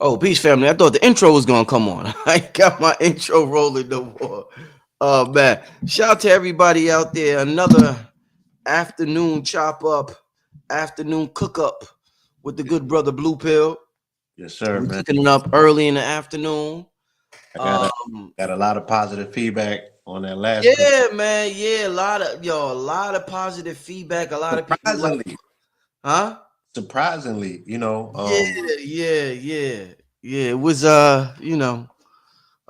Oh, peace, family. I thought the intro was gonna come on. I ain't got my intro rolling no more. Oh man. Shout out to everybody out there. Another afternoon chop up, afternoon cook up with the good brother Blue Pill. Yes, sir, We man. cooking it up early in the afternoon. I Um, got a lot of positive feedback on that last video. yeah, man. Yeah, a lot of positive feedback. A lot of people like, Surprisingly, huh? surprisingly, Yeah, yeah. Yeah. It was a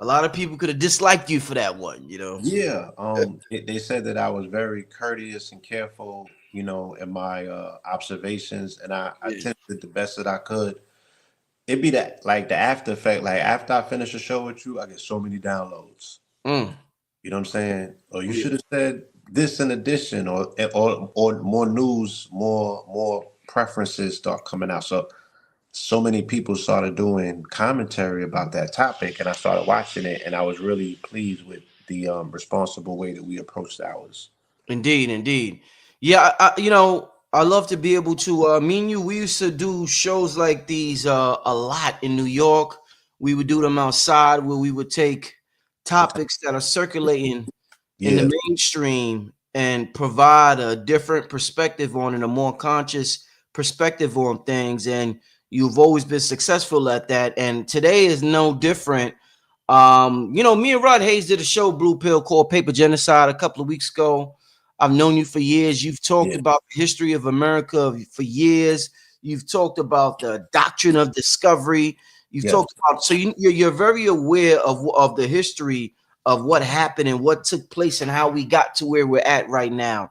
lot of people could have disliked you for that one. yeah, they said that I was very courteous and careful, in my observations, and I Yeah. attempted the best that I could. It'd be that like the after effect, like after I finish a show with you, I get so many downloads. Mm, You know what I'm saying? Or you yeah. should have said this in addition, or more news, more preferences start coming out. So many people started doing commentary about that topic, and I started watching it, and I was really pleased with the responsible way that we approached ours. Indeed, indeed. Yeah, I love to be able to me and you, we used to do shows like these a lot in New York. We would do them outside where we would take topics that are circulating in Yeah, the mainstream and provide a different perspective on and a more conscious perspective on things. And you've always been successful at that. And today is no different. Me and Rod Hayes did a show, Blue Pill, called Paper Genocide a couple of weeks ago. I've known you for years. You've talked yeah, about the history of America for years. You've talked about the doctrine of discovery. You've yes. talked about you're very aware of the history of what happened and what took place and how we got to where we're at right now.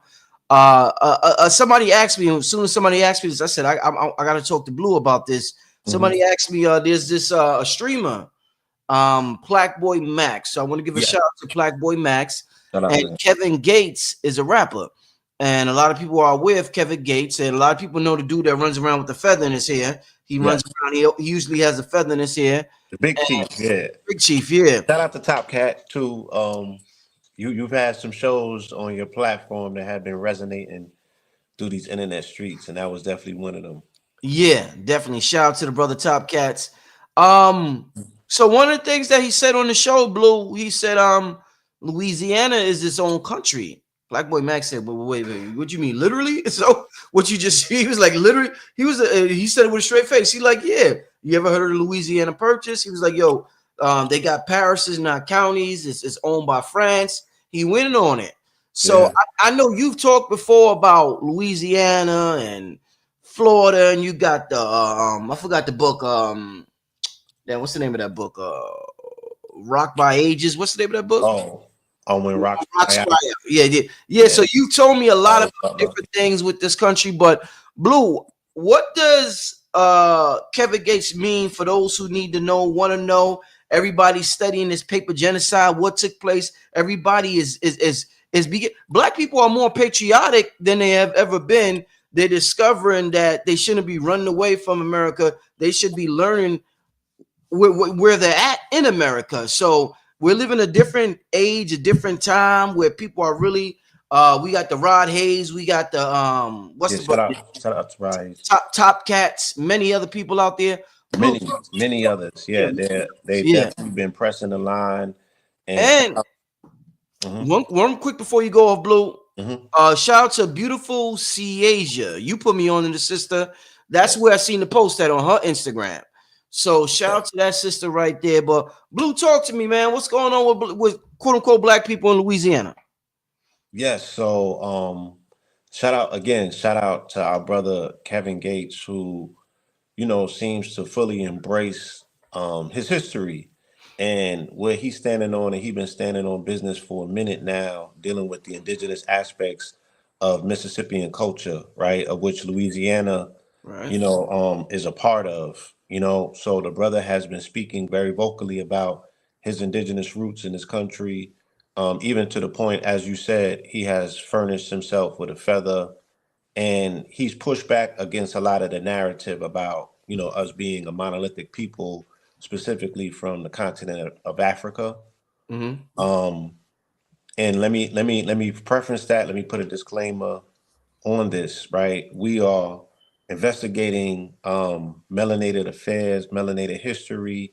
Somebody asked me, as soon as somebody asked me this, I said, I got to talk to Blue about this. Hmm. Somebody asked me, there's this a streamer, Black Boy Max. So I want to give a Yeah. shout out to Black Boy Max. Shout out And to them. Kevin Gates is a rapper. And a lot of people are aware of Kevin Gates, and a lot of people know the dude that runs around with the feather in his hair. He Yes, runs around, he usually has a feather in his hair. the Big Chief. Yeah. Big Chief, yeah. Shout out to Top Cat too. You've had some shows on your platform that have been resonating through these internet streets, and that was definitely one of them. Yeah, definitely. Shout out to the brother Top Cats. So one of the things that he said on the show, Blue, he said, Louisiana is its own country. Black Boy Max said, wait, what you mean, literally? So what you just he was like, literally, he said it with a straight face. He like, yeah, you ever heard of the Louisiana Purchase? He was like, yo, they got parishes, not counties. It's owned by France. He went on it. So Yeah. I know you've talked before about Louisiana and Florida, and you got the I forgot the book. What's the name of that book? Rock by Ages. What's the name of that book? Oh, on when Rock Rock Fire. Spire. Yeah, yeah, yeah. Yeah, So you told me a lot that of was something. different things with this country, but Blue, what does Kevin Gates mean for those who need to know, want to know? Everybody's studying this paper genocide. What took place? Everybody black people are more patriotic than they have ever been. They're discovering that they shouldn't be running away from America. They should be learning where they're at in America. So we're living a different age, a different time where people are really. We got the Rod Hayes, we got the what's Yeah, the brother shout out to Rise. top cats, many other people out there. Blue, Many others. yeah, Yeah, they've yeah. definitely been pressing the line. And shout And out. Hmm. one quick before you go off, Blue. Hmm. Shout out to beautiful Ciasia. You put me on in the sister. That's Yes. where I seen the post that on her Instagram. So shout Yeah. out to that sister right there. But Blue, talk to me, man. What's going on with quote unquote black people in Louisiana? Yes. So shout out to our brother Kevin Gates, who, seems to fully embrace his history and where he's standing on, and he's been standing on business for a minute now, dealing with the indigenous aspects of Mississippian culture, right? Of which Louisiana, Right. is a part of, So the brother has been speaking very vocally about his indigenous roots in this country, even to the point, as you said, he has furnished himself with a feather, and he's pushed back against a lot of the narrative about us being a monolithic people, specifically from the continent of Africa. Mm-hmm. Um, and let me preference that. Let me put a disclaimer on this. Right, we are investigating melanated affairs, melanated history.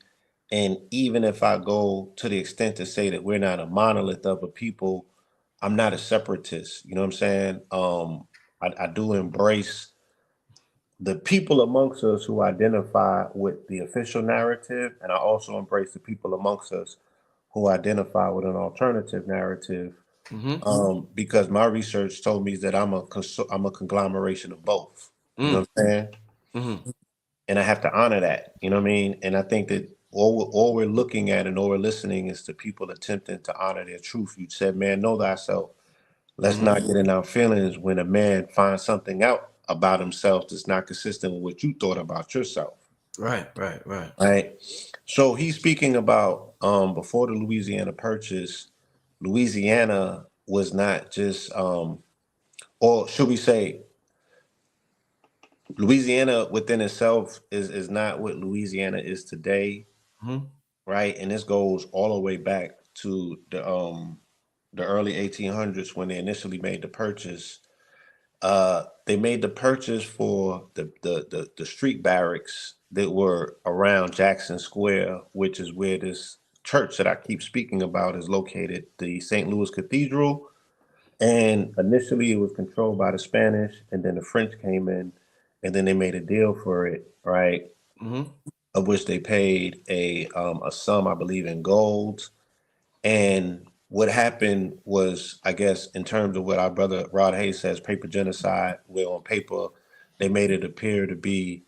And even if I go to the extent to say that we're not a monolith of a people, I'm not a separatist. You know what I'm saying? I do embrace the people amongst us who identify with the official narrative, and I also embrace the people amongst us who identify with an alternative narrative. Mm-hmm. Because my research told me that I'm a conglomeration of both. You know Mm. what I'm saying? Mm-hmm. And I have to honor that. You know what I mean? And I think that all we're looking at and all we're listening is to people attempting to honor their truth. You said, "Man, know thyself." Let's Mm-hmm. not get in our feelings when a man finds something out about himself that's not consistent with what you thought about yourself. Right, right, right. Right. So he's speaking about before the Louisiana Purchase, Louisiana was not just or should we say Louisiana within itself is not what Louisiana is today, Mm-hmm. right? And this goes all the way back to the early 1800s when they initially made the purchase. They made the purchase for the street barracks that were around Jackson Square, which is where this church that I keep speaking about is located, the St. Louis Cathedral. And initially it was controlled by the Spanish, and then the French came in, and then they made a deal for it, right? Mm-hmm. Of which they paid a sum, I believe, in gold. And what happened was, I guess, in terms of what our brother Rod Hayes says, paper genocide, where on paper they made it appear to be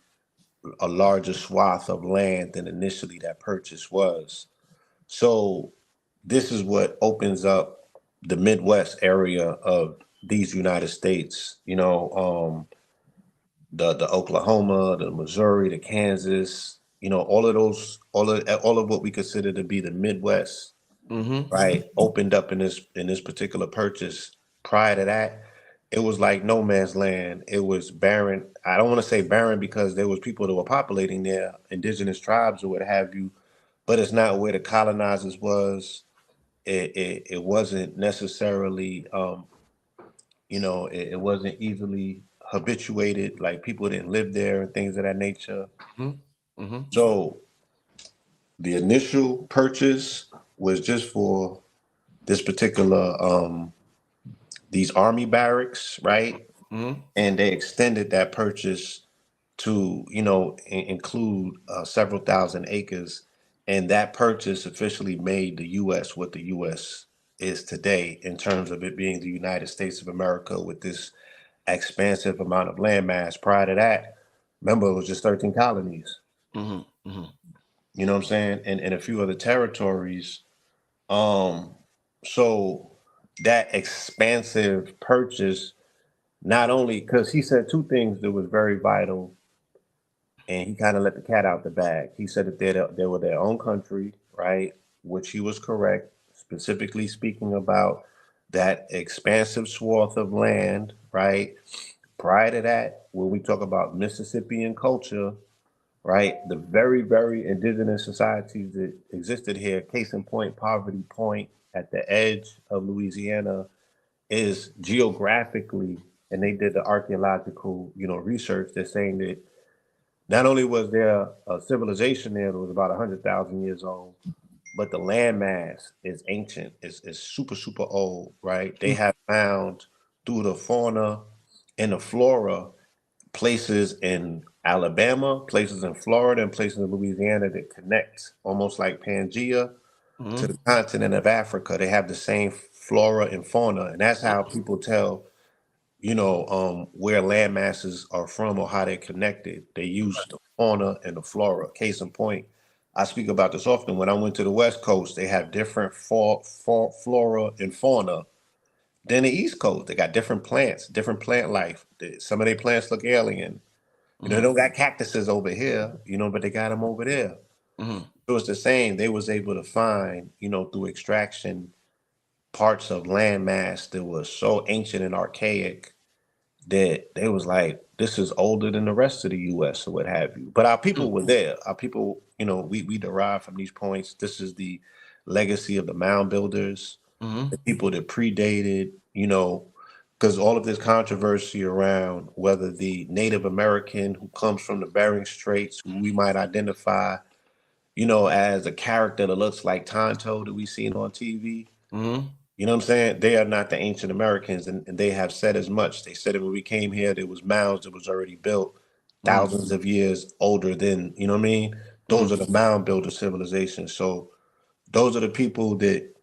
a larger swath of land than initially that purchase was. So this is what opens up the Midwest area of these United States. The Oklahoma, the Missouri, the Kansas. All of those, all of what we consider to be the Midwest, Mm-hmm. right, opened up in this particular purchase. Prior to that, it was like no man's land. It was barren. I don't want to say barren because there was people that were populating there, indigenous tribes or what have you, but it's not where the colonizers was. It wasn't necessarily it wasn't easily habituated, like people didn't live there and things of that nature. Mm-hmm. Mm-hmm. So the initial purchase was just for this particular these army barracks, right? Mm-hmm. And they extended that purchase to include several thousand acres, and that purchase officially made the U.S. what the U.S. is today in terms of it being the United States of America with this expansive amount of landmass. Prior to that, remember, it was just 13 colonies. Mm-hmm. Mm-hmm. You know what I'm saying? And a few other territories. Um, so that expansive purchase, not only because he said two things that was very vital, and he kind of let the cat out the bag. He said that they were their own country, right? Which he was correct, specifically speaking about that expansive swath of land, right? Prior to that, when we talk about Mississippian culture, right, the very, very indigenous societies that existed here, case in point, Poverty Point at the edge of Louisiana, is geographically, and they did the archaeological, research. They're saying that not only was there a civilization there that was about 100,000 years old, but the landmass is ancient, is super, super old, right? They have found through the fauna and the flora places in Alabama, places in Florida, and places in Louisiana that connect almost like Pangea to Mm-hmm. the continent of Africa. They have the same flora and fauna, and that's how people tell where land masses are from or how they're connected. They use the fauna and the flora. Case in point, I speak about this often. When I went to the West Coast, they have different flora and fauna than the East Coast. They got different plants, different plant life. Some of their plants look alien. They Mm-hmm. don't got cactuses over here, but they got them over there. Mm-hmm. So it's the same. They was able to find, through extraction, parts of landmass that was so ancient and archaic that they was like, this is older than the rest of the U.S. or what have you. But our people were there. Our people, we derive from these points. This is the legacy of the mound builders, Mm-hmm. the people that predated, because all of this controversy around whether the Native American who comes from the Bering Straits, who we might identify, as a character that looks like Tonto that we seen on TV. Mm-hmm. You know what I'm saying? They are not the ancient Americans, and they have said as much. They said that when we came here, there was mounds that was already built Mm-hmm. thousands of years older than, you know what I mean? Those are the mound builder civilizations. So those are the people that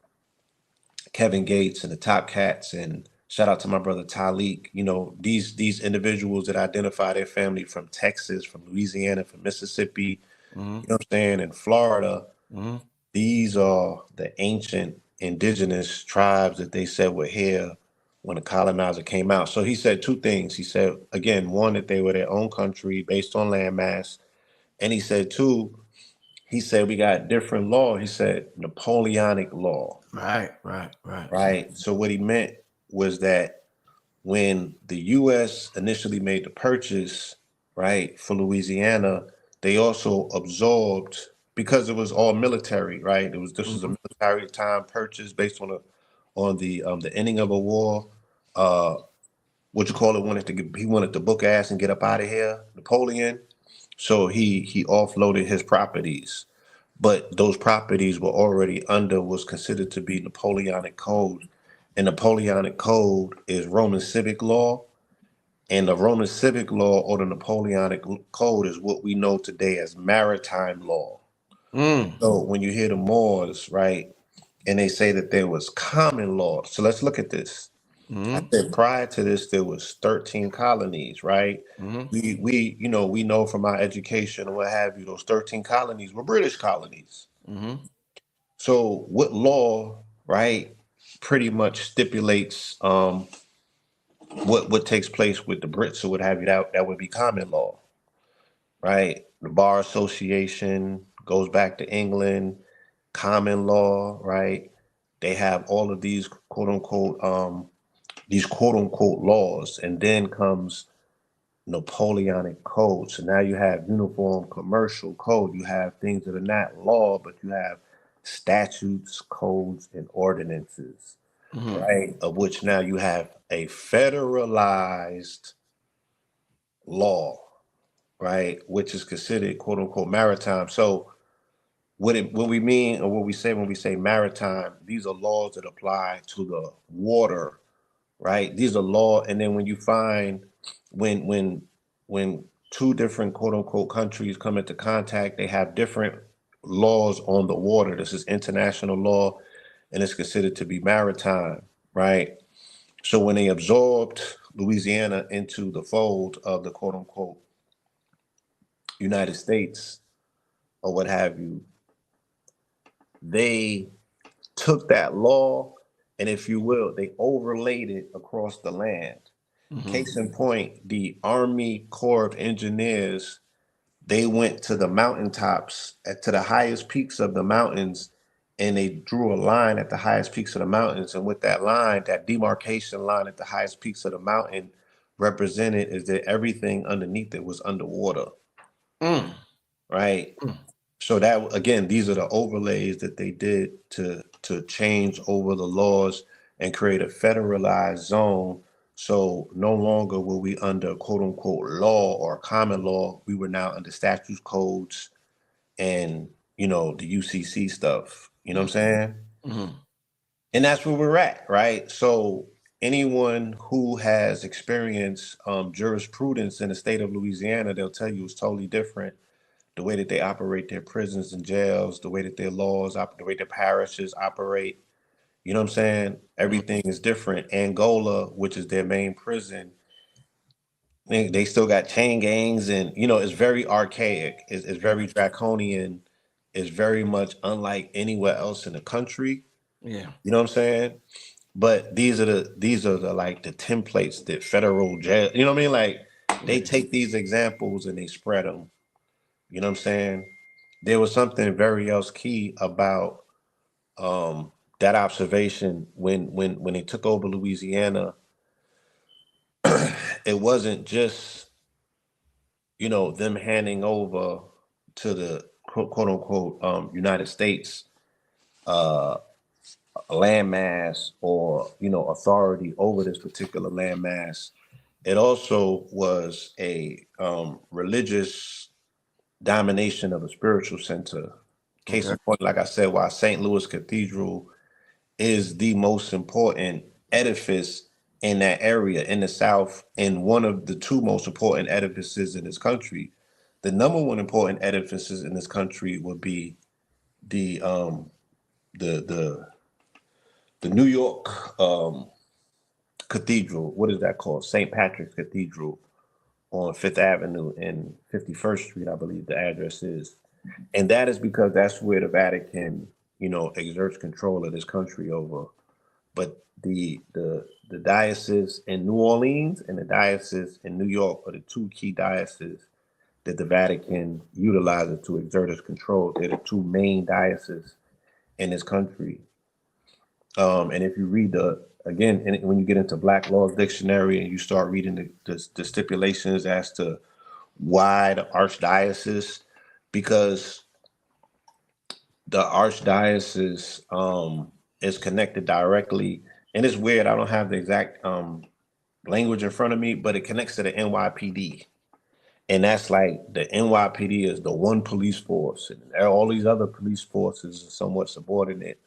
Kevin Gates and the Top Cats, and shout out to my brother Talik. These individuals that identify their family from Texas, from Louisiana, from Mississippi, Mm-hmm. you know what I'm saying, and Florida. Mm-hmm. These are the ancient indigenous tribes that they said were here when the colonizer came out. So he said two things. He said, again, one, that they were their own country based on landmass. And he said, two, he said, we got different law. He said, Napoleonic law, Right, right, right. right? So what he meant was that when the U.S. initially made the purchase, right, for Louisiana, they also absorbed, because it was all military, right? This was a Mm-hmm. military time purchase based on the ending of a war. Uh, what you call it? He wanted to book ass and get up out of here, Napoleon. So he offloaded his properties, but those properties were already under what's considered to be Napoleonic code. And Napoleonic code is Roman civic law, and the Roman civic law or the Napoleonic code is what we know today as maritime law. Mm. So when you hear the Moors, right, and they say that there was common law. So let's look at this. I Mm-hmm. said prior to this, there was 13 colonies, right? Mm-hmm. We know from our education and what have you, those 13 colonies were British colonies. Mm-hmm. So what law, right, pretty much stipulates what takes place with the Brits or what have you, that would be common law, right? The Bar Association goes back to England, common law, right? They have all of these quote unquote laws, and then comes Napoleonic code. So now you have uniform commercial code. You have things that are not law, but you have statutes, codes, and ordinances, Mm-hmm. right? Of which now you have a federalized law, right? Which is considered quote unquote maritime. So what we mean or what we say when we say maritime, these are laws that apply to the water, right? These are law, and then when you find when when when two different quote unquote countries come into contact, they have different laws on the water. This is international law, and it's considered to be maritime, right? So when they absorbed Louisiana into the fold of the quote unquote United States or what have you, they took that law and, if you will, they overlaid it across the land. Mm-hmm. Case in point, the Army Corps of Engineers, they went to the mountaintops, to the highest peaks of the mountains, and they drew a line at the highest peaks of the mountains. And with that line, that demarcation line at the highest peaks of the mountain represented is that everything underneath it was underwater, Mm. right? Mm. So that, again, these are the overlays that they did to change over the laws and create a federalized zone. So no longer were we under quote unquote law or common law. We were now under statutes, codes, and the UCC stuff. You know what I'm saying? Mm-hmm. And that's where we're at, right? So anyone who has experienced jurisprudence in the state of Louisiana, they'll tell you it's totally different. The way that they operate their prisons and jails, the way that their laws operate, the way their parishes operate. You know what I'm saying? Everything is different. Angola, which is their main prison, they still got chain gangs, and it's very archaic. It's very draconian. It's very much unlike anywhere else in the country. Yeah. You know what I'm saying? But these are the like the templates that federal jail. You know what I mean? Like they Yeah. take these examples and they spread them. You know what I'm saying? There was something very else key about that observation when they took over Louisiana. It wasn't just them handing over to the quote unquote United States a landmass or authority over this particular landmass. It also was a religious domination of a spiritual center. Case Okay. in point, like I said, why St. Louis Cathedral is the most important edifice in that area in the South, and one of the two most important edifices in this country. The number one important edifices in this country would be the the the the New York Cathedral. What is that called? St. Patrick's Cathedral on Fifth Avenue and 51st Street, I believe the address is. And that is because that's where the Vatican, exerts control of this country over. But the diocese in New Orleans and the diocese in New York are the two key dioceses that the Vatican utilizes to exert its control. They're the two main dioceses in this country. And if you read when you get into Black Law's Dictionary and you start reading the stipulations as to why the archdiocese, because the archdiocese is connected directly, and it's weird. I don't have the exact language in front of me, but it connects to the NYPD, and that's like the NYPD is the one police force, and all these other police forces are somewhat subordinate.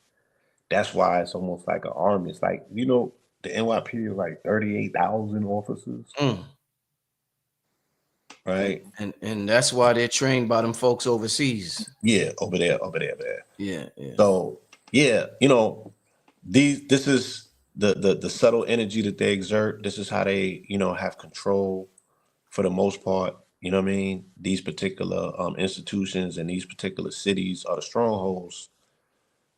That's why it's almost like an army. It's like the NYPD is like 38,000 officers, Mm. And, right? and that's why they're trained by them folks overseas. Yeah, over there. Yeah, yeah. So yeah, this is the subtle energy that they exert. This is how they have control for the most part. You know what I mean? These particular institutions and these particular cities are the strongholds,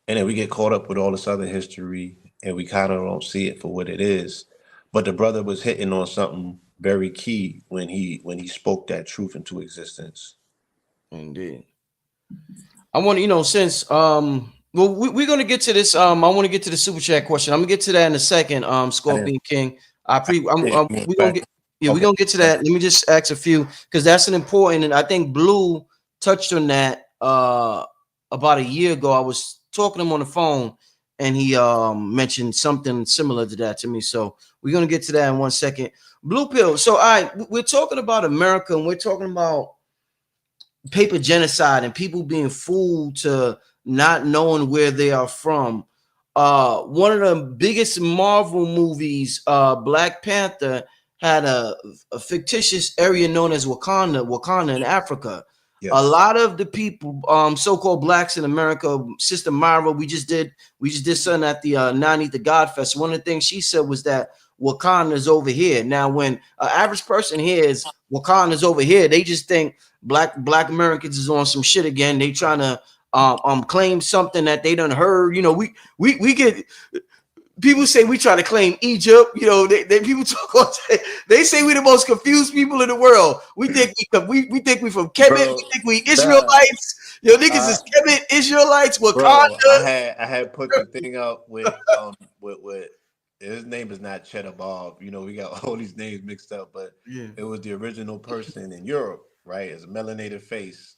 and then we get caught up with all this other history, and we kind of don't see it for what it is. But the brother was hitting on something very key when he spoke that truth into existence. Indeed. I want to, since well, we're gonna get to this. I want to get to the super chat question. I'm gonna get to that in a second. I didn't. Scorpion King. We gonna Back. get yeah, we're Okay. gonna get to that. Let me just ask a few because that's an important, and I think Blue touched on that about a year ago. I was talking to him on the phone and he mentioned something similar to that to me. So we're gonna get to that in 1 second. Blue Pill. So we're talking about America and we're talking about paper genocide and people being fooled to not knowing where they are from. One of the biggest Marvel movies, Black Panther, had a fictitious area known as Wakanda in Africa. A Yes. lot of the people, so-called blacks in America, Sister Myra, we just did something at the 90th the God Fest. One of the things she said was that Wakanda is over here. Now, when an average person hears Wakanda is over here, they just think black Americans is on some shit again. They trying to claim something that they done heard. We get people say we try to claim Egypt. They people talk. They say we the most confused people in the world. We think we think we from Kemet. Bro, We think we nah, Israelites. Niggas I, is Kemet Israelites. Wakanda. bro, I had put the thing up with his name is not Cheddar Bob. We got all these names mixed up, but Yeah. it was the original person in Europe, right? It's a melanated face.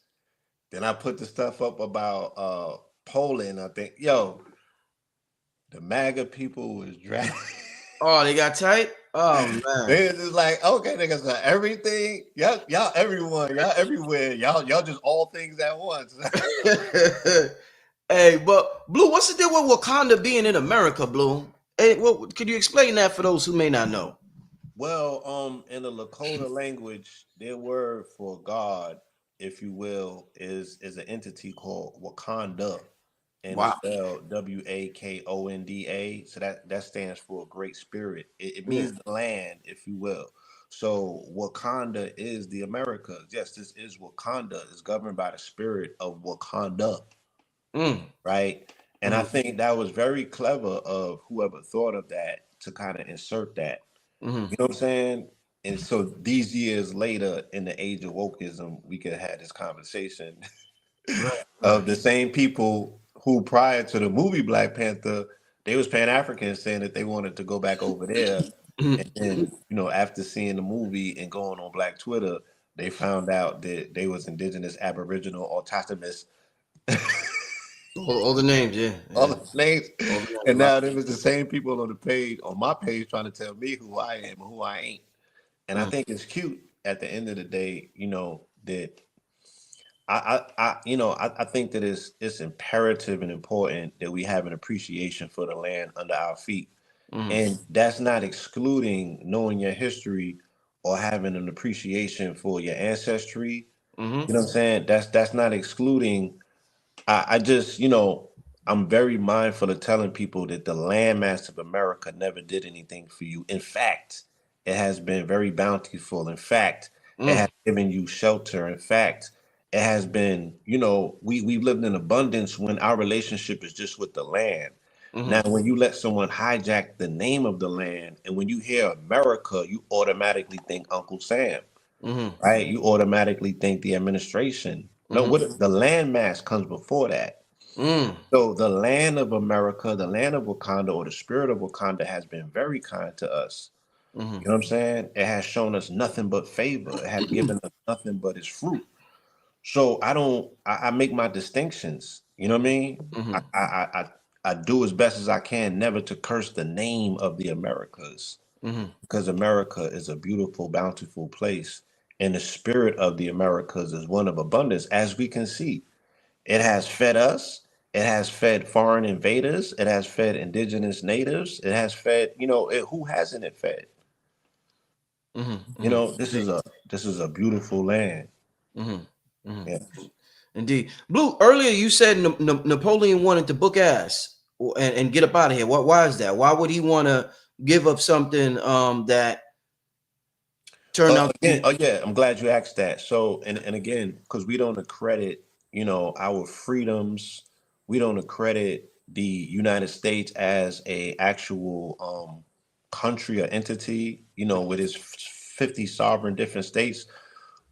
Then I put the stuff up about Poland. I think, the MAGA people was dragging. Oh, they got tight. Oh man. They just like, okay, niggas, so everything, y'all, everyone, y'all everywhere, y'all just all things at once. Hey, but Blue, what's the deal with Wakanda being in America, Blue? Hey, could you explain that for those who may not know? Well, in the Lakota language, their word for God, if you will, is an entity called Wakanda, and it's Wow. spelled Wakonda. So that stands for Great Spirit. It Yeah. means the land, if you will. So Wakanda is the Americas. Yes, this is Wakanda. It's governed by the spirit of Wakanda, Mm. right? And I Mm-hmm. think that was very clever of whoever thought of that to kind of insert that. Mm-hmm. You know what I'm saying? And so these years later, in the age of wokeism, we could have this conversation Right. of Right. the same people who, prior to the movie Black Panther, they was Pan Africans saying that they wanted to go back over there. And then, after seeing the movie and going on Black Twitter, they found out that they was indigenous, aboriginal, autonomous. All the names, yeah, All yeah. the names. All the names. And Right. now them is the same people on the page, on my page, trying to tell me who I am and who I ain't. And I Mm, think it's cute at the end of the day, that I think that it's imperative and important that we have an appreciation for the land under our feet. mm, And that's not excluding knowing your history or having an appreciation for your ancestry. mm, You know what I'm saying? That's not excluding. I just, I'm very mindful of telling people that the landmass of America never did anything for you. In fact, it has been very bountiful. In fact, it mm, has given you shelter. In fact, it has been, we've lived in abundance when our relationship is just with the land. Now, mm, when you let someone hijack the name of the land, and when you hear America, you automatically think Uncle Sam, mm, right? You automatically think the administration. No, mm, what the landmass comes before that. mm, So the land of America, the land of Wakanda, or the spirit of Wakanda has been very kind to us. mm, You know what I'm saying? It has shown us nothing but favor. It has given us nothing but its fruit. So I don't. I make my distinctions. You know what I mean? I, mm, I I I I do as best as I can, never to curse the name of the Americas, mm, because America is a beautiful, bountiful place, and the spirit of the Americas is one of abundance, as we can see. It has fed us. It has fed foreign invaders. It has fed indigenous natives. It has fed, who hasn't it fed? mm. This is a beautiful land. Mm, mm. Yeah. Indeed. Blue, earlier you said Napoleon wanted to book ass and get up out of here. Why is that? Why would he want to give up something that turned out to Again, be? oh yeah, I'm glad you asked that. So, and again, because we don't accredit, our freedoms, we don't accredit the United States as a actual country or entity, with its 50 sovereign different states.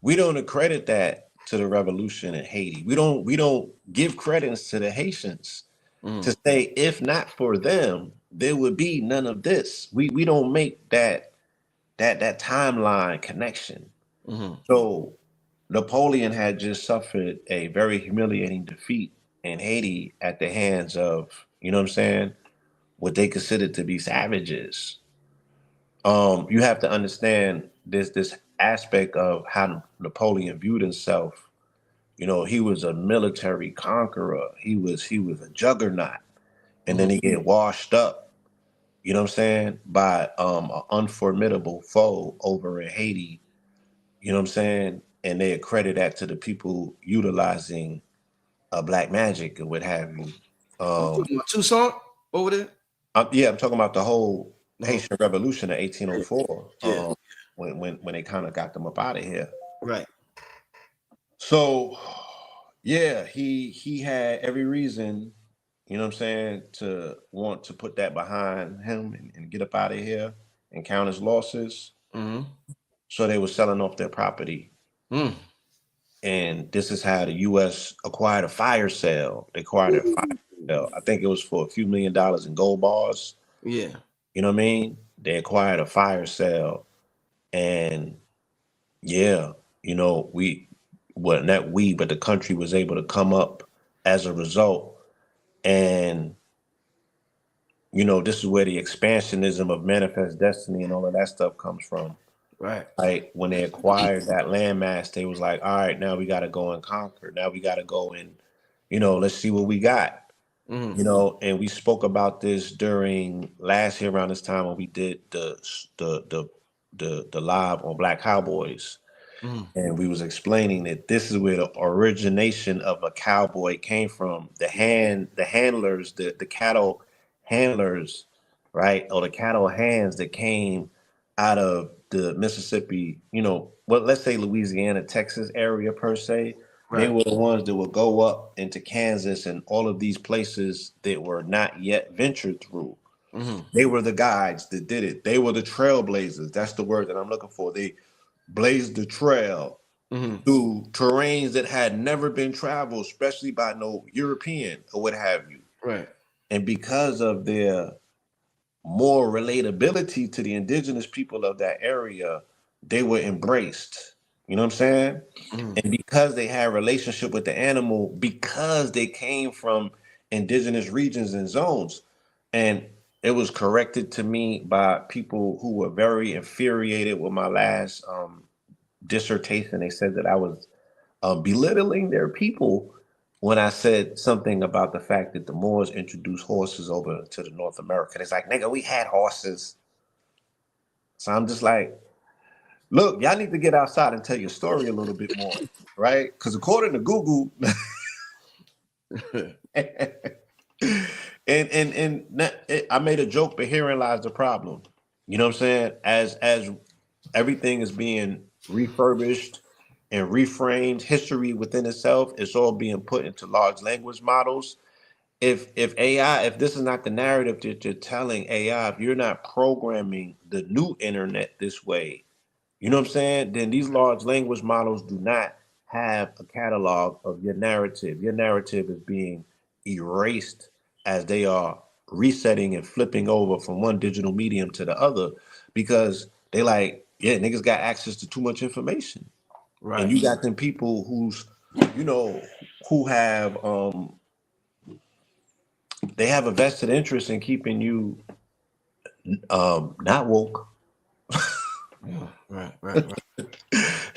We don't accredit that to the revolution in Haiti. We don't give credence to the Haitians Mm, to say if not for them, there would be none of this. We don't make that timeline connection. mm, So Napoleon had just suffered a very humiliating defeat in Haiti at the hands of, you know what I'm saying, what they considered to be savages. You have to understand this aspect of how Napoleon viewed himself. He was a military conqueror. He was a juggernaut, and then mm. he get washed up. You know what I'm saying, by an unformidable foe over in Haiti. You know what I'm saying, and they accredit that to the people utilizing black magic and what have you. I'm Um, talking about Tucson over there. yeah, I'm talking about the whole Oh, Haitian Revolution of yeah, 1804. yeah, When they kind of got them up out of here. right. So, yeah, he had every reason, you know what I'm saying, to want to put that behind him and get up out of here and count his losses. Mm, So they were selling off their property. mm. And this is how the U.S. acquired a fire sale. They acquired a fire sale. I think it was for a few $1 million in gold bars. Yeah. You know what I mean? They acquired a fire sale. And yeah, well, not we, but the country was able to come up as a result. And, this is where the expansionism of manifest destiny and all of that stuff comes from. Right. Right? When they acquired that landmass, they was like, all right, now we got to go and conquer. Now we got to go and, let's see what we got. Mm, And we spoke about this during last year around this time when we did the live on Black Cowboys. mm, And we was explaining that this is where the origination of a cowboy came from. The handlers, the cattle handlers, right? Or the cattle hands that came out of the Mississippi, well, let's say Louisiana, Texas area per se. They right. were the ones that would go up into Kansas and all of these places that were not yet ventured through. Mm, They were the guides that did it. They were the trailblazers. That's the word that I'm looking for. They blazed the trail mm, through terrains that had never been traveled, especially by no European or what have you. right. And because of their more relatability to the indigenous people of that area, they were embraced. You know what I'm saying? Mm, And because they had a relationship with the animal, because they came from indigenous regions and zones. And it was corrected to me by people who were very infuriated with my last dissertation. They said that I was belittling their people when I said something about the fact that the Moors introduced horses over to the North America. It's like, nigga, we had horses. So I'm just like, look, y'all need to get outside and tell your story a little bit more, right? Because according to Google, I made a joke, but herein lies the problem. You know what I'm saying? As everything is being refurbished and reframed, history within itself is all being put into large language models. If AI, if this is not the narrative that you're telling AI, if you're not programming the new internet this way, you know what I'm saying? Then these large language models do not have a catalog of your narrative. Your narrative is being erased as they are resetting and flipping over from one digital medium to the other because they like, yeah, niggas got access to too much information. And Right. you got them people who's, you know, who have they have a vested interest in keeping you not woke. Yeah. Right.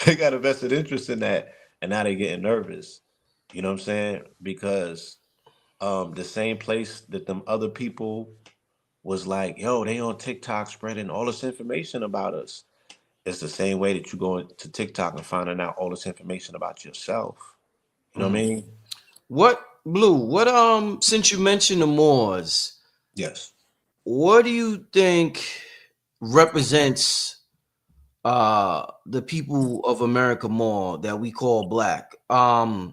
They got a vested interest in that, and now they getting nervous. You know what I'm saying? Because the same place that them other people was like, yo, they on TikTok spreading all this information about us. It's the same way that you go to TikTok and finding out all this information about yourself. You know what I Mhm. mean? What Blue? What since you mentioned the Moors, Yes. what do you think represents the people of America more that we call black? When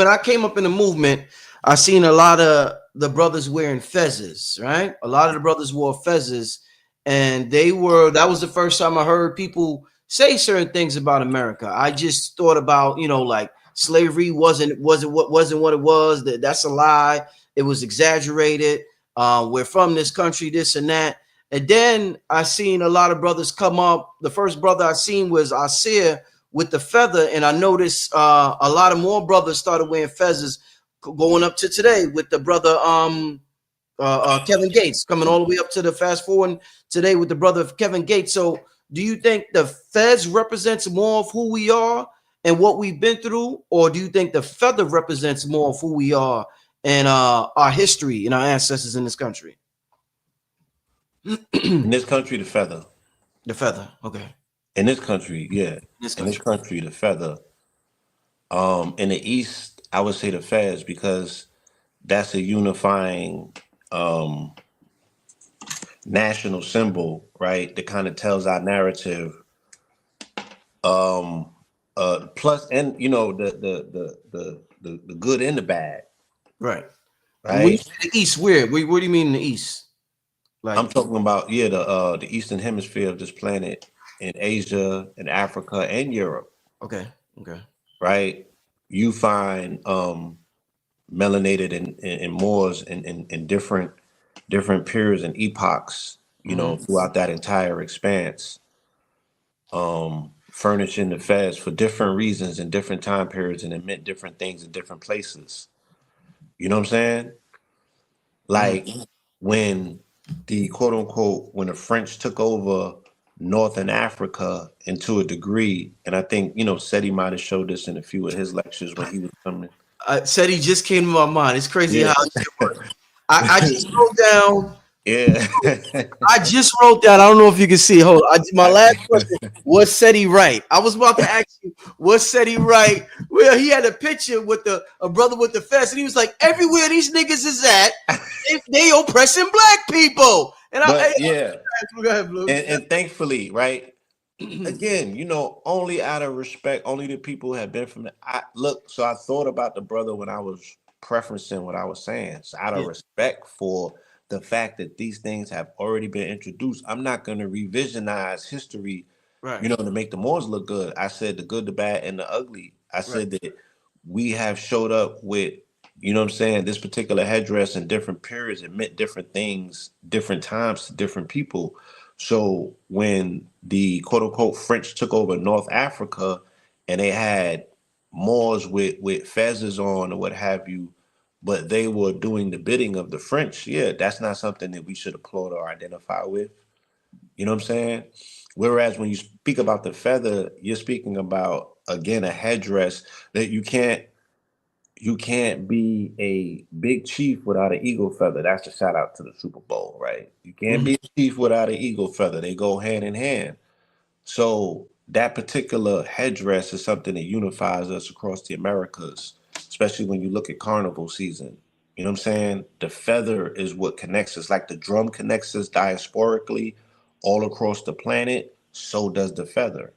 I came up in the movement, I seen a lot of the brothers wearing fezzes, right? A lot of the brothers wore fezzes, and that was the first time I heard people say certain things about America. I just thought about, like slavery wasn't what it was. That's a lie. It was exaggerated. We're from this country, this and that. And then I seen a lot of brothers come up. The first brother I seen was Asir with the feather, and I noticed a lot of more brothers started wearing feathers going up to today with the brother Kevin Gates coming all the way up to the fast forward today with the brother Kevin Gates. So do you think the fez represents more of who we are and what we've been through, or do you think the feather represents more of who we are and our history and our ancestors in this country? In this country, the feather. The feather, okay. In this country, yeah. This In this country, country, the feather. In the East, I would say the fez because that's a unifying um national symbol, right? That kind of tells our narrative. Um plus and you know the good and the bad, right? And when you right? say the East, where? What do you mean in the East? I'm Like, talking about the eastern hemisphere of this planet in Asia and Africa and Europe, okay, okay. right? You find melanated and Moors in different periods and epochs, you know, Mm-hmm. throughout that entire expanse, furnishing the fez for different reasons in different time periods, and it meant different things in different places. You know what I'm saying? Like when the quote unquote when the French took over Northern Africa into a degree, and I think Seti might have showed this in a few of his lectures when he was coming. I said he just came to my mind. It's crazy Yeah, how shit works. I just wrote down. yeah. I just wrote down. I don't know if you can see. Hold on. My last question. What said he right? I was about to ask you. What said he right? Well, he had a picture with a brother with the fez, and he was like, "Everywhere these niggas is at, they oppressing black people." And But yeah, go ahead, Blue. and thankfully, right? Again, only out of respect, only the people who have been from the I look, so I thought about the brother when I was preferencing what I was saying. So out of Yeah, respect for the fact that these things have already been introduced, I'm not gonna revisionize history, right, to make the Moors look good. I said the good, the bad, and the ugly. I right. said that we have showed up with, what I'm saying, this particular headdress in different periods. It meant different things, different times to different people. So when the quote unquote French took over North Africa and they had Moors with fezzes on or what have you, but they were doing the bidding of the French, yeah, that's not something that we should applaud or identify with. You know what I'm saying? Whereas when you speak about the feather, you're speaking about, again, a headdress that you can't be a big chief without an eagle feather. That's a shout out to the Super Bowl, right? You can't Mhm. be a chief without an eagle feather. They go hand in hand. So that particular headdress is something that unifies us across the Americas, especially when you look at carnival season. You know what I'm saying? The feather is what connects us, like the drum connects us diasporically all across the planet. So does the feather,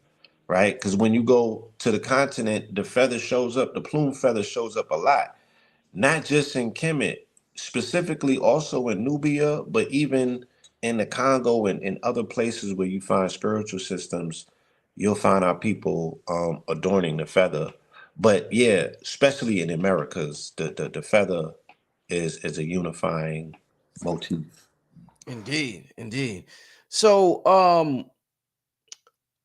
right? Because when you go to the continent, the feather shows up, the plume feather shows up a lot, not just in Kemet, specifically also in Nubia, but even in the Congo and in other places where you find spiritual systems, you'll find our people adorning the feather. But yeah, especially in Americas, the feather is a unifying motif. Indeed, indeed. So,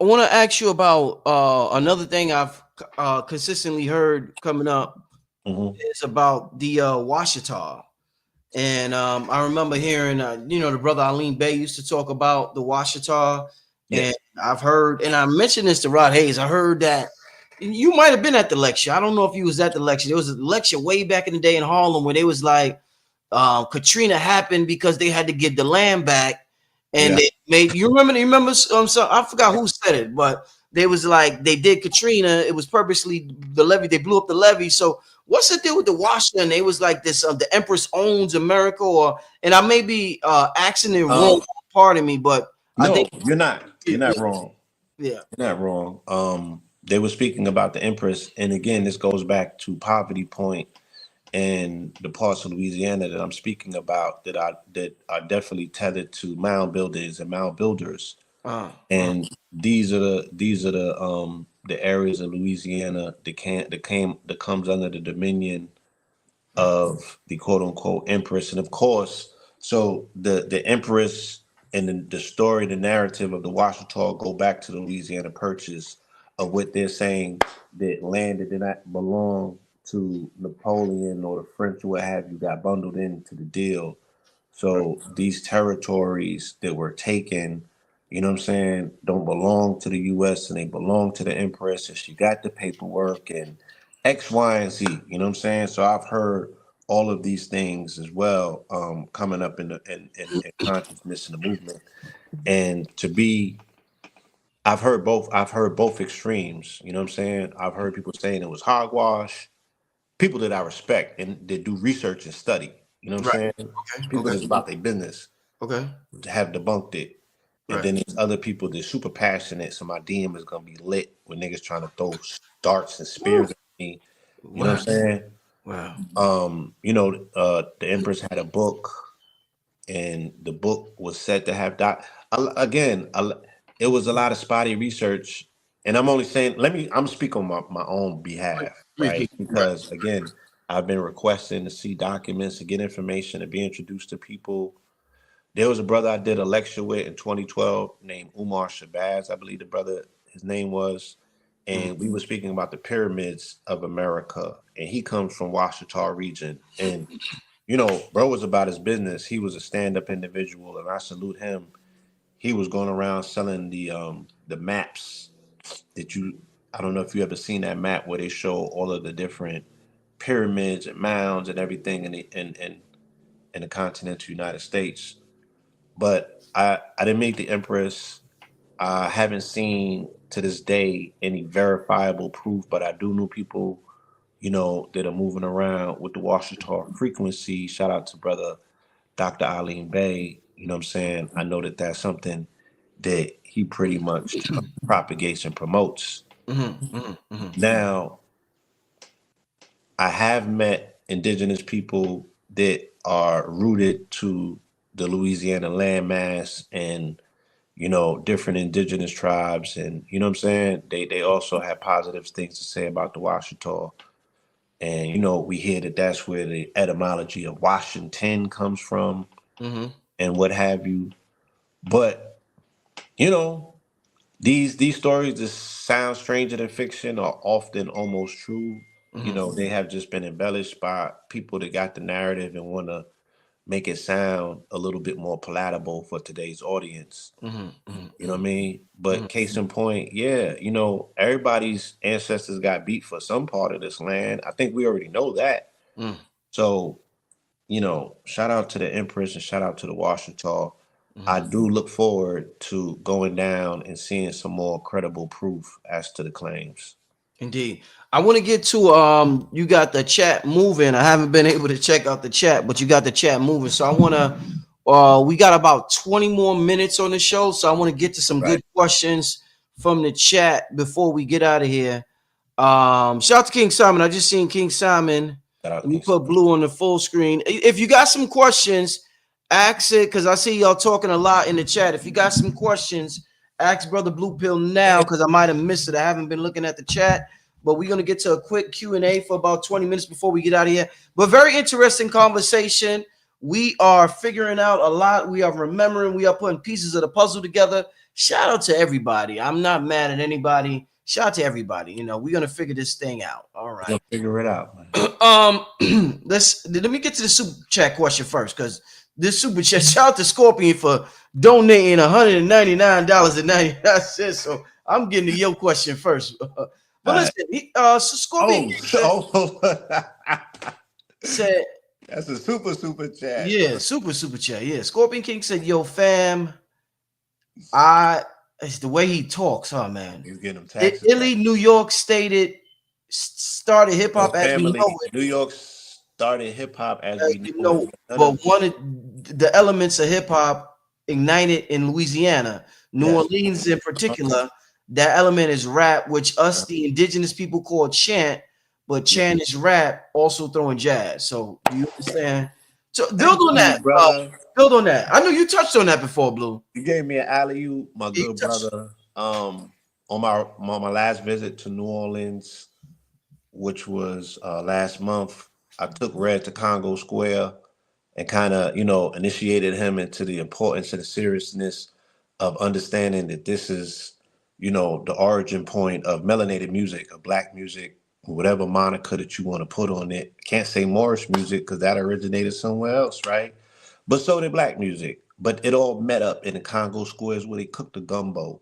I want to ask you about another thing I've consistently heard coming up Hmm. is about the Washitaw. And I remember hearing, the brother Aline Bay used to talk about the Washita. Yeah. And I've heard, and I mentioned this to Rod Hayes. I heard that you might have been at the lecture. I don't know if you was at the lecture. There was a lecture way back in the day in Harlem where they was like, Katrina happened because they had to get the land back, and Yeah. they made. You remember? You remember? So I forgot who said it, but they was like they did Katrina. It was purposely the levee. They blew up the levee. So what's the deal with the Washington? It was like this. The Empress owns America, or and I may be asking it wrong. Um, Pardon me, but I no, think you're not. You're yeah, not wrong. yeah. You're not wrong. They were speaking about the Empress, and again, this goes back to Poverty Point and the parts of Louisiana that I'm speaking about that are definitely tethered to mound builders and mound builders. Uh, uh, And these are the areas of Louisiana that comes under the dominion of the quote unquote empress. And of course, so the empress and the story, the narrative of the Washitaw go back to the Louisiana Purchase of what they're saying, that land that did not belong to Napoleon or the French or what have you got bundled into the deal. So these territories that were taken, you know what I'm saying, don't belong to the US, and they belong to the Empress, and she got the paperwork and X, Y, and Z. You know what I'm saying? So I've heard all of these things as well, coming up in consciousness in the movement. And to be I've heard both extremes. You know what I'm saying? I've heard people saying it was hogwash, people that I respect and that do research and study. You know what right. I'm saying? Okay. People Okay. that's about their business Okay. have debunked it. And Right. then there's other people that's super passionate. So my DM is gonna be lit with niggas trying to throw darts and Woo. spears at me. You know Wow. what I'm saying? Wow. The Empress had a book, and the book was said to have again. It was a lot of spotty research, and I'm only saying. I'm speak on my own behalf, Please, right? please. Right. Because again, I've been requesting to see documents, to get information, to be introduced to people. There was a brother I did a lecture with in 2012 named Umar Shabazz, I believe the brother, his name was. Mhm. And we were speaking about the pyramids of America. And he comes from Washita region. And, bro was about his business. He was a stand-up individual, and I salute him. He was going around selling the maps that I don't know if you ever seen that map where they show all of the different pyramids and mounds and everything in the continental United States. But I didn't meet the Empress. I haven't seen to this day any verifiable proof, but I do know people, that are moving around with the Washington frequency. Shout out to brother Dr. Aline Bay. You know what I'm saying? I know that that's something that he pretty much propagates and promotes. Mhm. Mhm. Mhm. Now, I have met indigenous people that are rooted to the Louisiana landmass and different indigenous tribes, and you know what I'm saying? They also have positive things to say about the Washita. And we hear that that's where the etymology of Washington comes from Mhm. and what have you. But you know, these stories that sound stranger than fiction are often almost true. You know, they have just been embellished by people that got the narrative and want to make it sound a little bit more palatable for today's audience. You know what I mean? But case in point, yeah, you know, everybody's ancestors got beat for some part of this land. I think we already know that. So, you know, shout out to the Empress and shout out to the Washitaw. I do look forward to going down and seeing some more credible proof as to the claims. Indeed. I want to get to you got the chat moving. I haven't been able to check out the chat, but you got the chat moving. So I want to we got about 20 more minutes on the show, so I want to get to some Right. good questions from the chat before we get out of here. Shout out to King Simon. I just seen King Simon. Shout out Let me King put Simon. Blue on the full screen. If you got some questions, ask it because I see y'all talking a lot in the chat. If you got some questions, ask Brother Blue Pill now because I might have missed it. I haven't been looking at the chat, but we're gonna get to a quick Q&A for about 20 minutes before we get out of here. But very interesting conversation. We are figuring out a lot. We are remembering. We are putting pieces of the puzzle together. Shout out to everybody. I'm not mad at anybody. Shout out to everybody. You know, we're gonna figure this thing out. All We're right. gonna figure it out, man. Let me get to the super chat question first, because this super chat, shout out to Scorpion for donating $199.99. So I'm getting to your question first. But All listen, so Scorpion Oh, said, said, that's a super chat. yeah, super chat. Yeah. Scorpion King said, yo, fam, I it's the way he talks, huh, man. He's getting them taxes back. Illy, New York stated started hip Yo, hop as we family, know it. New York started hip hop as As we we know it. know, but one of the elements of hip hop ignited in Louisiana, New Yes. Orleans in particular. That element is rap, which us the indigenous people call chant, but chant is rap, also throwing jazz. So do you understand? So build Thank on you, that. brother. Build on that. I know you touched on that before, Blue. You gave me an alley-oop, my You good touched. brother. On my last visit to New Orleans, which was last month, I took Red to Congo Square and kind of, you know, initiated him into the importance and the seriousness of understanding that this is, you know, the origin point of melanated music, of black music, whatever moniker that you want to put on it. Can't say Moorish music because that originated somewhere else, right? But so did black music. But it all met up in the Congo squares where they cooked the gumbo.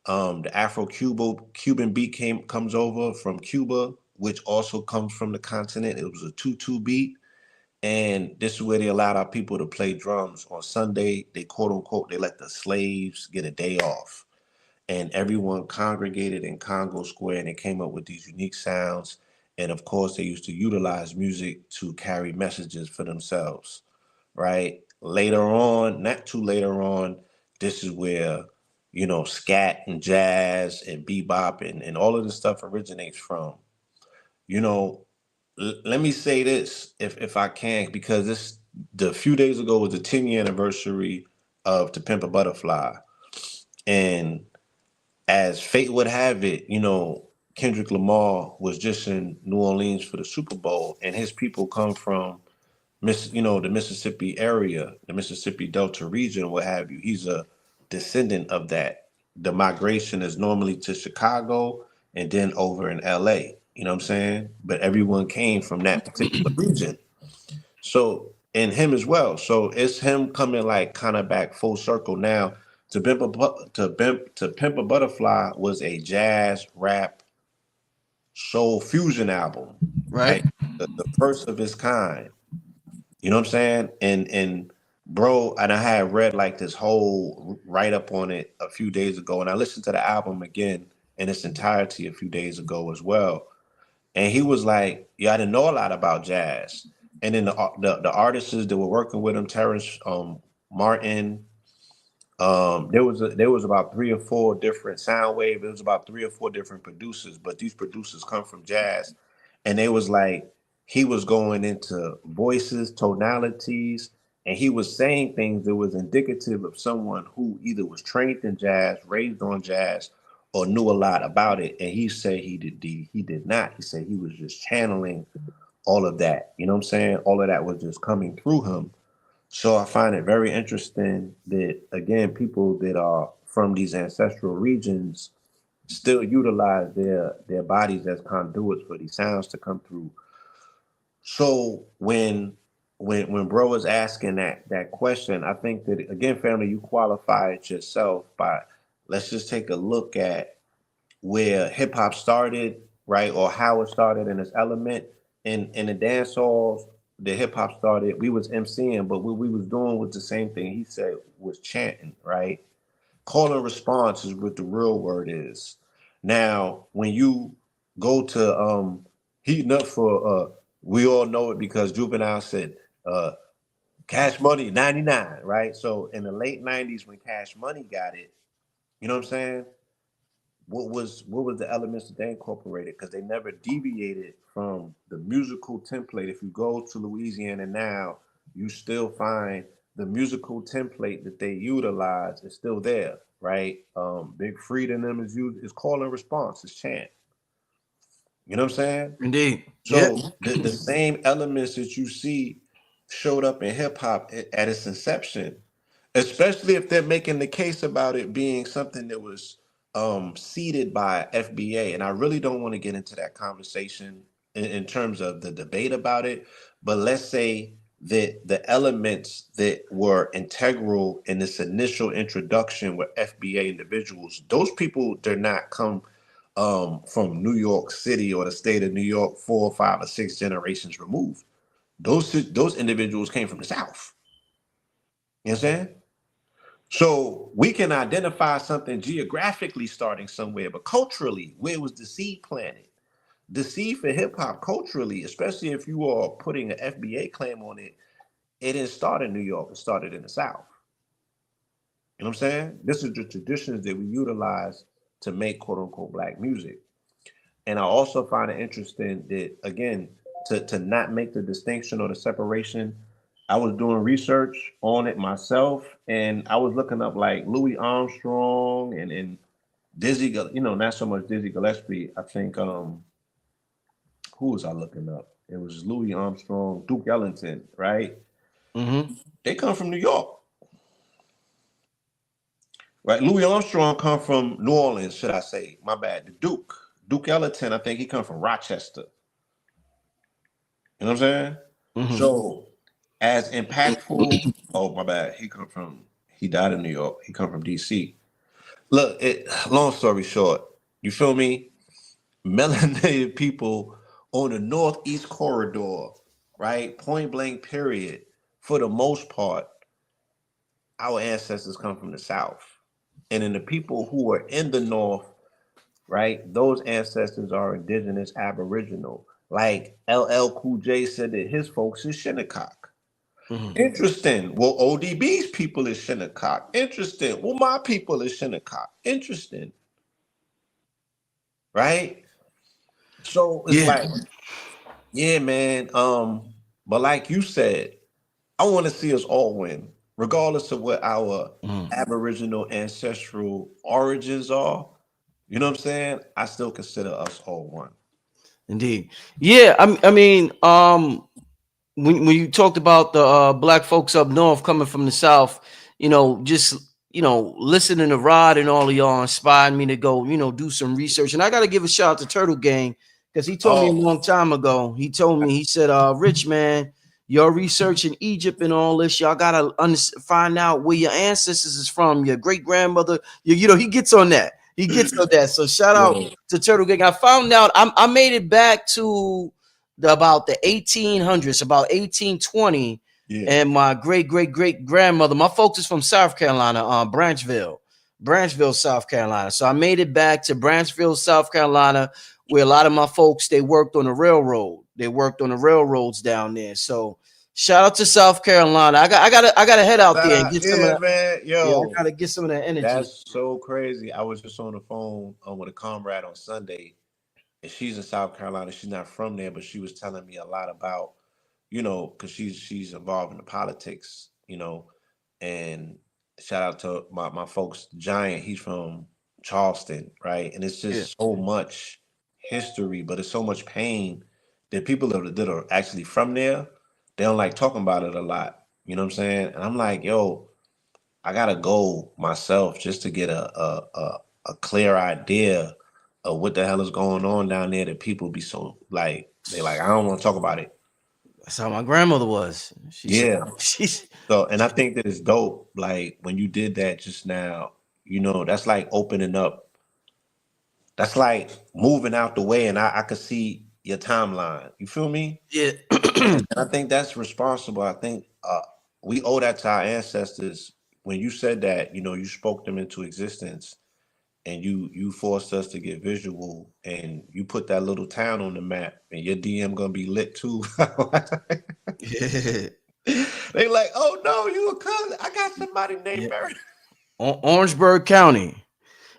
The Cuban beat comes over from Cuba, which also comes from the continent. It was a 2-2 beat. And this is where they allowed our people to play drums. On Sunday, they quote unquote, they let the slaves get a day off. And everyone congregated in Congo Square and they came up with these unique sounds. And of course, they used to utilize music to carry messages for themselves, right? Later on, not too later on, this is where, you know, scat and jazz and bebop and all of this stuff originates from. You know, let me say this if I can, because this the few days ago was the 10-year anniversary of To Pimp a Butterfly. And as fate would have it, you know, Kendrick Lamar was just in New Orleans for the Super Bowl, and his people come from the Mississippi area, the Mississippi Delta region, what have you. He's a descendant of that. The migration is normally to Chicago and then over in LA. You know what I'm saying? But everyone came from that particular region. So, and him as well. So it's him coming like kind of back full circle now. To Pimp a Butterfly was a jazz rap soul fusion album, Right. right? The first of its kind. You know what I'm saying? And bro, and I had read like this whole write up on it a few days ago, and I listened to the album again in its entirety a few days ago as well. And he was like, "Yeah, I didn't know a lot about jazz." And then the artists that were working with him, Terrence Martin, there was about 3 or 4 different sound wave. It was about 3 or 4 different producers, but these producers come from jazz, and they was like he was going into voices, tonalities, and he was saying things that was indicative of someone who either was trained in jazz, raised on jazz, or knew a lot about it. And he said he did not. He said he was just channeling all of that. You know what I'm saying? All of that was just coming through him. So I find it very interesting that again, people that are from these ancestral regions still utilize their bodies as conduits for these sounds to come through. So when bro was asking that question, I think that again, family, you qualify it yourself by let's just take a look at where hip hop started, right, or how it started in its element. In the dance halls, the hip hop started. We was MCing, but what we was doing was the same thing. He said was chanting, right? Call and response is what the real word is. Now, when you go to heating up for we all know it because Juvenile said Cash Money 99, right? So in the late 90s when Cash Money got it, you know what I'm saying? What was the elements that they incorporated? Because they never deviated from the musical template. If you go to Louisiana now, you still find the musical template that they utilize is still there, right? Big Freedom them is used is call and response, is chant. You know what I'm saying? Indeed. Yep. So the same elements that you see showed up in hip hop at its inception, especially if they're making the case about it being something that was seeded by FBA. And I really don't want to get into that conversation in terms of the debate about it. But let's say that the elements that were integral in this initial introduction with FBA individuals, those people did not come from New York City or the state of New York 4 or 5 or 6 generations removed. Those individuals came from the South. You know what I'm saying? So we can identify something geographically starting somewhere, but culturally, where was the seed planted? The seed for hip hop culturally, especially if you are putting an FBA claim on it, it didn't start in New York, it started in the South. You know what I'm saying? This is the traditions that we utilize to make quote unquote black music. And I also find it interesting that again, to not make the distinction or the separation, I was doing research on it myself, and I was looking up like Louis Armstrong and not so much Dizzy Gillespie. I think who was I looking up? It was Louis Armstrong, Duke Ellington, right? Mm-hmm. They come from New York, right? Louis Armstrong come from New Orleans, should I say? My bad. The Duke Ellington, I think he come from Rochester. You know what I'm saying? Mm-hmm. So as impactful, oh my bad, he died in New York. He come from DC. Look, long story short, you feel me? Melanated people on the northeast corridor, right? Point blank period. For the most part, our ancestors come from the south. And then the people who are in the north, right? Those ancestors are indigenous aboriginal. Like LL Cool J said that his folks is Shinnecock. Mm-hmm. Interesting. Well, ODB's people is Shinnecock. Interesting. Well, my people is Shinnecock. Interesting. Right? So it's Yeah. like, yeah, man. But like you said, I want to see us all win, regardless of what our Mm. aboriginal ancestral origins are. You know what I'm saying? I still consider us all one. Indeed. Yeah. I mean, when you talked about the black folks up north coming from the south, just listening to Rod and all of y'all inspired me to go, do some research. And I got to give a shout out to Turtle Gang because he told me a Oh, long time ago. He said, Rich man, your research in Egypt and all this, y'all gotta find out where your ancestors is from, your great grandmother. He gets on that. He gets on that. So shout out yo, to Turtle Gang. I found out I made it back to about the 1800s, about 1820, yeah. and my great great great grandmother. My folks is from South Carolina, Branchville, South Carolina. So I made it back to Branchville, South Carolina, where a lot of my folks they worked on the railroad. They worked on the railroads down there. So shout out to South Carolina. I gotta head out Shout there and out, get some of yeah, that. man. Yeah, I Yo, gotta get some of that energy. that's so crazy. I was just on the phone with a comrade on Sunday, and she's in South Carolina. She's not from there, but she was telling me a lot about, because she's involved in the politics, and shout out to my folks, Giant. He's from Charleston, right? And it's Yeah, just so much history, but it's so much pain that people that are actually from there, they don't like talking about it a lot. You know what I'm saying? And I'm like, yo, I gotta go myself just to get a clear idea what the hell is going on down there that people be so like they like I don't want to talk about it. That's how my grandmother was. She said Yeah. she's So and I think that it's dope. Like when you did that just now, that's like opening up. That's like moving out the way, and I could see your timeline. You feel me? yeah. And I think that's responsible. I think we owe that to our ancestors. When you said that, you spoke them into existence, and you forced us to get visual, and you put that little town on the map, and your DM gonna be lit too. Yeah. They like, oh no, you a cousin. I got somebody named Yeah. Barry. Orangeburg County.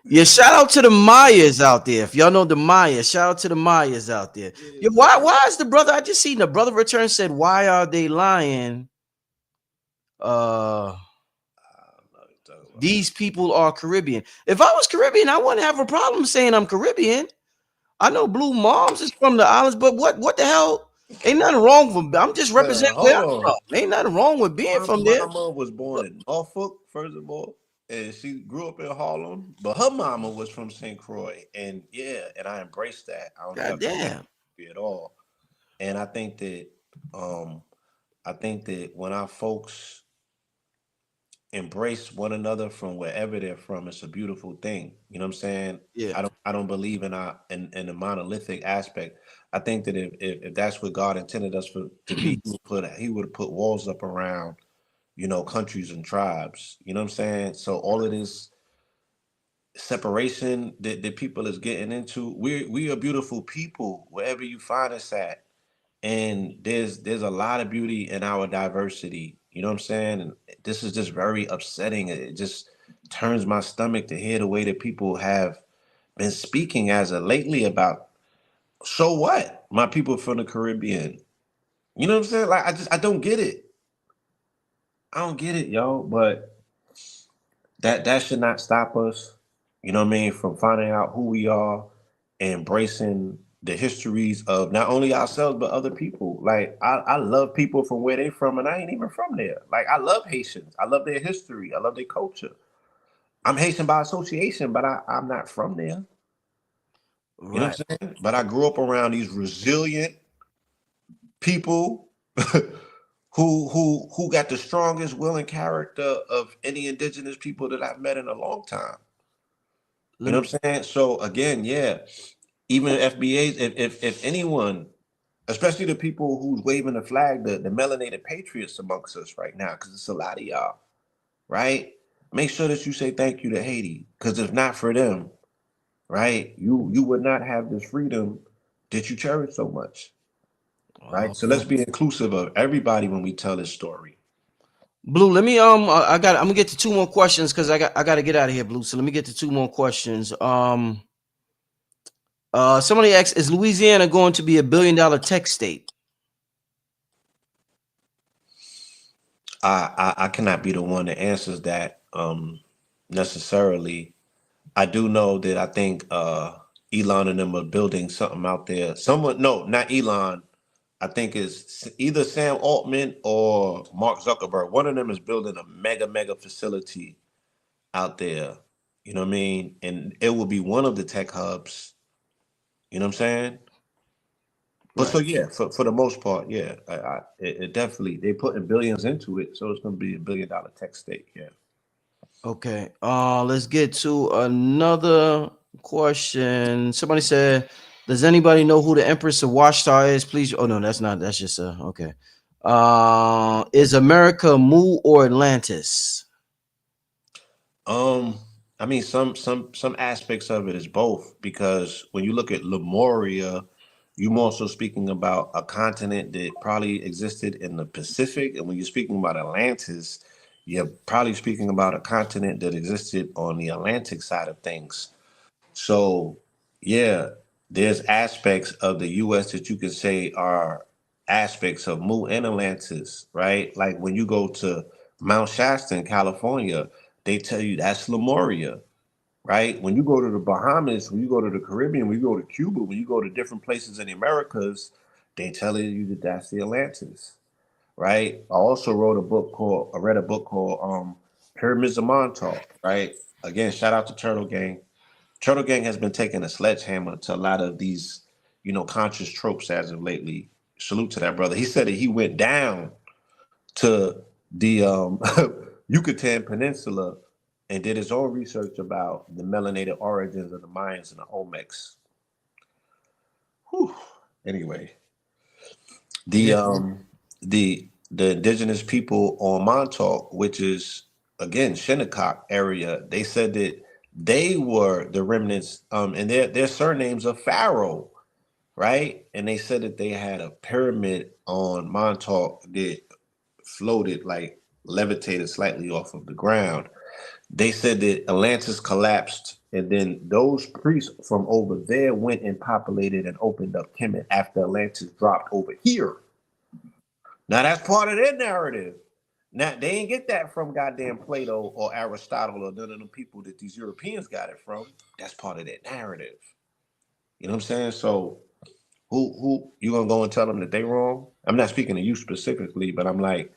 Yeah, shout out to the Mayas out there. If y'all know the Mayas, shout out to the Mayas out there. Yeah, Yeah, why is the brother? I just seen the brother return said, why are they lying? Uh these people are Caribbean. If I was Caribbean, I wouldn't have a problem saying I'm Caribbean. I know Blue Moms is from the islands, but what the hell? Ain't nothing wrong with I'm just representing where Hold I'm on. from. Ain't nothing wrong with being My from there. mama was born in Norfolk, first of all, and she grew up in Harlem. But her mama was from St. Croix, and yeah, and I embraced that. I don't God got damn. at all. And um, I think that when our folks embrace one another from wherever they're from, it's a beautiful thing. You know what I'm saying? Yeah. I don't believe in the monolithic aspect. I think that if that's what God intended us to be, he would have put walls up around countries and tribes. You know what I'm saying? So all of this separation that people is getting into, we are beautiful people wherever you find us at. And there's a lot of beauty in our diversity. You know what I'm saying? And this is just very upsetting. It just turns my stomach to hear the way that people have been speaking as of lately about so what? My people from the Caribbean. You know what I'm saying? Like I don't get it. I don't get it, yo. But that should not stop us, you know what I mean, from finding out who we are and embracing the histories of not only ourselves but other people. Like I love people from where they from, and I ain't even from there. Like I love Haitians. I love their history. I love their culture. I'm Haitian by association, but I'm not from there. You know Right. what I'm saying? But I grew up around these resilient people who got the strongest will and character of any indigenous people that I've met in a long time. You Let know me, what I'm saying? So again, yeah, even FBAs, if anyone, especially the people who's waving the flag, the melanated patriots amongst us right now, because it's a lot of y'all, right? Make sure that you say thank you to Haiti, because if not for them, right, you would not have this freedom that you cherish so much, right? So let's be inclusive of everybody when we tell this story. Blue, let me I'm gonna get to two more questions because I got to get out of here, Blue. So let me get to two more questions. Somebody asked, is Louisiana going to be a billion-dollar tech state? I cannot be the one that answers that necessarily. I do know that I think Elon and them are building something out there. Someone, no, not Elon. I think it's either Sam Altman or Mark Zuckerberg. One of them is building a mega facility out there. You know what I mean? And it will be one of the tech hubs. You know what I'm saying? But so Right. yeah, for the most part, yeah, it definitely they putting billions into it, so it's going to be $1 billion tech state. Yeah. Okay. Let's get to another question. Somebody said, does anybody know who the Empress of Washitaw is? Please. Oh no, that's not. That's just okay. Is America Mu or Atlantis? Um, I mean, some aspects of it is both because when you look at Lemuria, you're more so speaking about a continent that probably existed in the Pacific, and when you're speaking about Atlantis, you're probably speaking about a continent that existed on the Atlantic side of things. So, yeah, there's aspects of the U.S. that you could say are aspects of Mu and Atlantis, right? Like when you go to Mount Shasta in California, they tell you that's Lemuria, right? When you go to the Bahamas, when you go to the Caribbean, when you go to Cuba, when you go to different places in the Americas, they tell you that that's the Atlantis, right? I read a book called Pyramids of Montauk, right? Again, shout out to Turtle Gang. Turtle Gang has been taking a sledgehammer to a lot of these, conscious tropes as of lately. Salute to that brother. He said that he went down to the Yucatan Peninsula and did his own research about the melanated origins of the Mayans and the Olmecs. Whew. Anyway, the indigenous people on Montauk, which is again Shinnecock area, they said that they were the remnants, and their surnames are Pharaoh, right? And they said that they had a pyramid on Montauk that floated, like levitated slightly off of the ground. They said that Atlantis collapsed, and then those priests from over there went and populated and opened up Kemet after Atlantis dropped over here. Now that's part of their narrative. Now they ain't get that from goddamn Plato or Aristotle or none of them people that these Europeans got it from. That's part of their narrative. You know what I'm saying? So who you gonna go and tell them that they wrong? I'm not speaking to you specifically, but I'm like,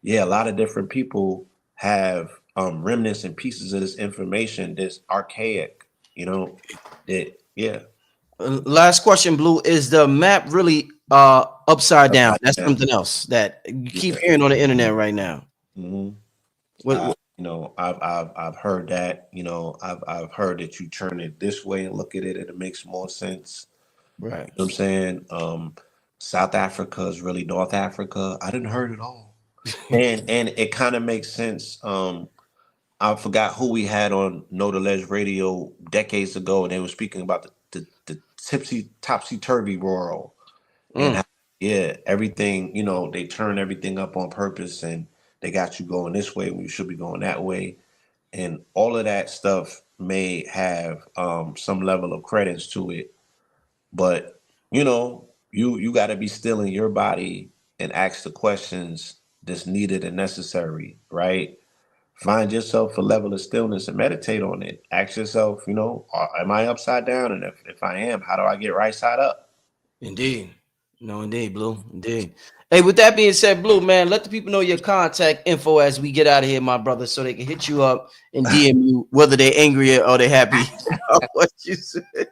yeah, a lot of different people have remnants and pieces of this information that's archaic, yeah. Last question, Blue. Is the map really upside down? That's something else that you keep hearing on the internet right now. Mm-hmm. I've heard that. I've heard that you turn it this way and look at it, and it makes more sense. Right. You know what I'm saying? South Africa is really North Africa. I didn't heard it all. and it kind of makes sense. I forgot who we had on Know the Ledge Radio decades ago, and they were speaking about the topsy-turvy world. And how, everything, they turn everything up on purpose, and they got you going this way when you should be going that way. And all of that stuff may have some level of credence to it. But, you got to be still in your body and ask the questions that's needed and necessary, right? Find yourself a level of stillness and meditate on it. Ask yourself, am I upside down? And if I am, how do I get right side up? Indeed. No, indeed, Blue. Indeed. Hey, with that being said, Blue, man, let the people know your contact info as we get out of here, my brother, so they can hit you up and DM you, whether they're angry or they're happy. What you said.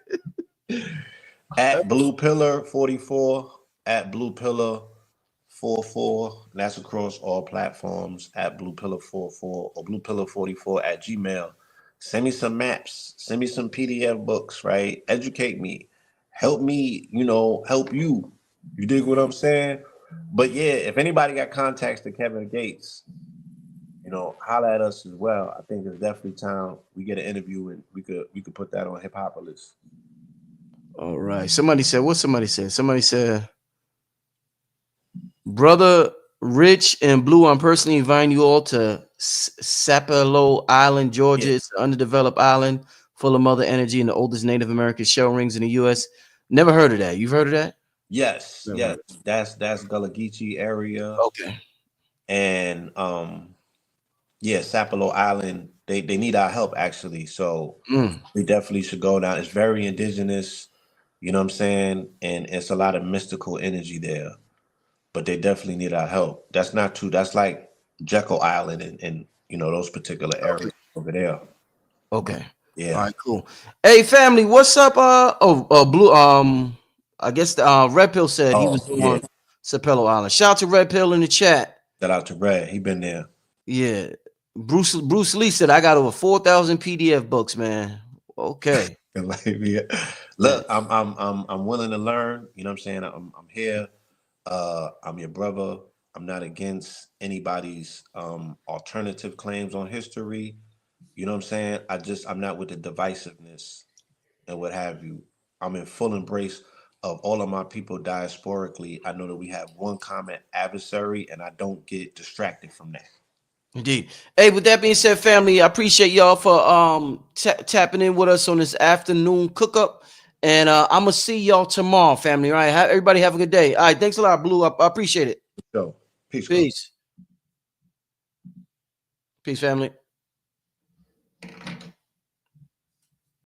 At Blue Pillar 44, at Blue Pillar 44. That's across all platforms, at Blue Pillar 44 or Blue Pillar 44 at Gmail. Send me some maps. Send me some PDF books, right? Educate me. Help me, help you. You dig what I'm saying? But yeah, if anybody got contacts to Kevin Gates, holler at us as well. I think it's definitely time we get an interview and we could put that on Hip-Hopolis. All right. Somebody said, what somebody said? Somebody said, Brother Rich and Blue, I'm personally inviting you all to Sapelo Island, Georgia. It's an underdeveloped island full of mother energy and the oldest Native American shell rings in the U.S. Never heard of that. You've heard of that? Yes. Yes. That's Gullah Geechee area. Okay. And Sapelo Island, they need our help actually. So we definitely should go down. It's very indigenous, you know what I'm saying? And it's a lot of mystical energy there. But they definitely need our help. That's like Jekyll Island and those particular areas over there. Okay. Yeah. All right, cool. Hey family, what's up? Blue. I guess the Red Pill said he was on Sapelo Island. Shout out to Red Pill in the chat. Shout out to Red. He been there. Yeah. Bruce Lee said I got over 4,000 PDF books, man. Okay. Look, I'm willing to learn. You know what I'm saying? I'm here. I'm your brother. I'm not against anybody's alternative claims on history. You know what I'm saying? I'm not with the divisiveness and what have you. I'm in full embrace of all of my people diasporically. I know that we have one common adversary, and I don't get distracted from that. Indeed. Hey, with that being said, family, I appreciate y'all for tapping in with us on this afternoon cook up. And I'm gonna see y'all tomorrow, family. All right. Everybody have a good day. All right. Thanks a lot, Blue. I appreciate it. So, peace. Peace. Peace, family.